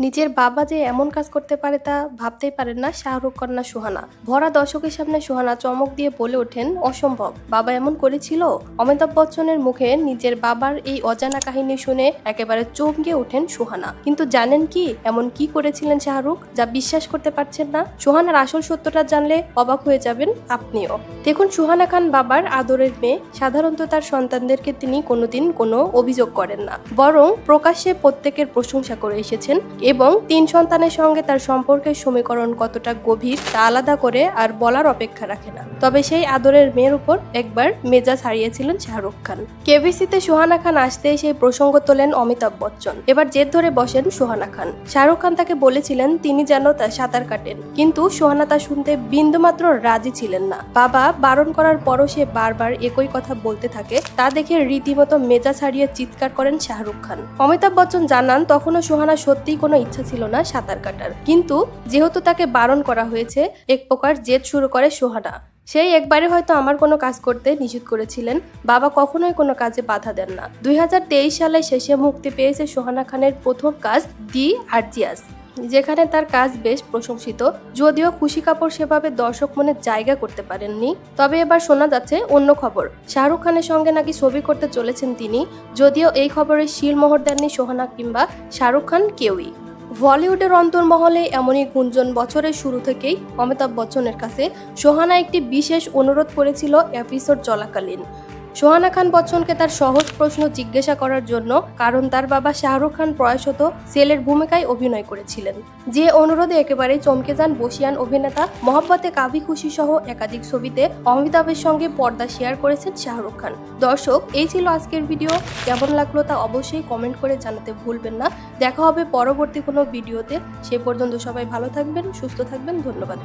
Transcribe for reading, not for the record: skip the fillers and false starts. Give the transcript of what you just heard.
নিজের বাবা যে এমন কাজ করতে পারে তা ভাবতেই পারেন না শাহরুখ কন্যা সুহানা। ভরা দর্শকের সামনে সুহানা চমক দিয়ে বলে ওঠেন, অসম্ভব, বাবা এমন করেছিল। অমিতাভ বচ্চনের মুখে নিজের বাবার এই অজানা কাহিনী শুনে একেবারে চমকে ওঠেন সুহানা। কিন্তু জানেন কি এমন কি করেছিলেন শাহরুখ যা বিশ্বাস করতে পারছেন না? সুহানার আসল সত্যটা জানলে অবাক হয়ে যাবেন আপনিও। দেখুন, সুহানা খান বাবার আদরের মেয়ে। সাধারণত তার সন্তানদেরকে তিনি কোনোদিন কোনো অভিযোগ করেন না, বরং প্রকাশ্যে প্রত্যেকের প্রশংসা করে এসেছেন এবং 3 সন্তানের সঙ্গে তার সম্পর্কের সমীকরণ কতটা গভীর তা আলাদা করে আর বলার অপেক্ষা রাখে না। তবে সেই আদরের মেয়ের উপর একবার মেজাজ হারিয়েছিলেন শাহরুখ খান। কেবিসিতে সুহানা খান আসতে সেই প্রসঙ্গ তোলেন অমিতাভ বচ্চন। এবার জেদ ধরে বসেন সুহানা খান। শাহরুখ খান তাকে বলেছিলেন তিনি যেন তার সাঁতার কাটেন, কিন্তু সুহানা তা শুনতে বিন্দুমাত্র রাজি ছিলেন না। বাবা বারণ করার পরও সে বারবার একই কথা বলতে থাকে। তা দেখে রীতিমতো মেজাজ হারিয়ে চিৎকার করেন শাহরুখ খান। অমিতাভ বচ্চন জানান তখনও সুহানা সত্যিই কোনো ইচ্ছা ছিল না সাঁতার কাটার, কিন্তু যেহেতু তাকে বারণ করা হয়েছে এক প্রকার জেদ শুরু করে সুহানা। সেই একবারে হয়তো আমার কোনো কাজ করতে নিষেধ করেছিলেন। বাবা কখনোই কোনো কাজে বাধা দেন না। 2023 সালে শেষে মুক্তি পেয়েছে সুহানা খানের প্রথম কাজ দি আর্জিয়াস, যেখানে তার কাজ বেশ প্রশংসিত। যদিও খুশি কাপুর সেভাবে দর্শক মনে জায়গা করতে পারেননি। তবে এবার শোনা যাচ্ছে অন্য খবর, শাহরুখ খানের সঙ্গে নাকি ছবি করতে চলেছেন তিনি। যদিও এই খবরে শিলমোহর দেননি সুহানা কিংবা শাহরুখ খান কেউই। বলিউডের অন্তর্মহলে এমনই গুঞ্জন বছরের শুরু থেকেই অমিতাভ বচ্চনের কাছে সুহানা একটি বিশেষ অনুরোধ করেছিল এপিসোড চলাকালীন। সুহানা খান বচ্চনকে তার সহজ প্রশ্ন জিজ্ঞাসা করার জন্য, কারণ তার বাবা শাহরুখ খান প্রয়াসত সেলের ভূমিকায় অভিনয় করেছিলেন। যে অনুরোধে একেবারেই চমকে যান বসিয়ান অভিনেতা। মহব্বতে কাভি খুশি সহ একাধিক ছবিতে অমিতাভের সঙ্গে পর্দা শেয়ার করেছেন শাহরুখ খান। দর্শক, এই ছিল আজকের ভিডিও। কেমন লাগলো তা অবশ্যই কমেন্ট করে জানাতে ভুলবেন না। দেখা হবে পরবর্তী কোনো ভিডিওতে। সে পর্যন্ত সবাই ভালো থাকবেন, সুস্থ থাকবেন। ধন্যবাদ।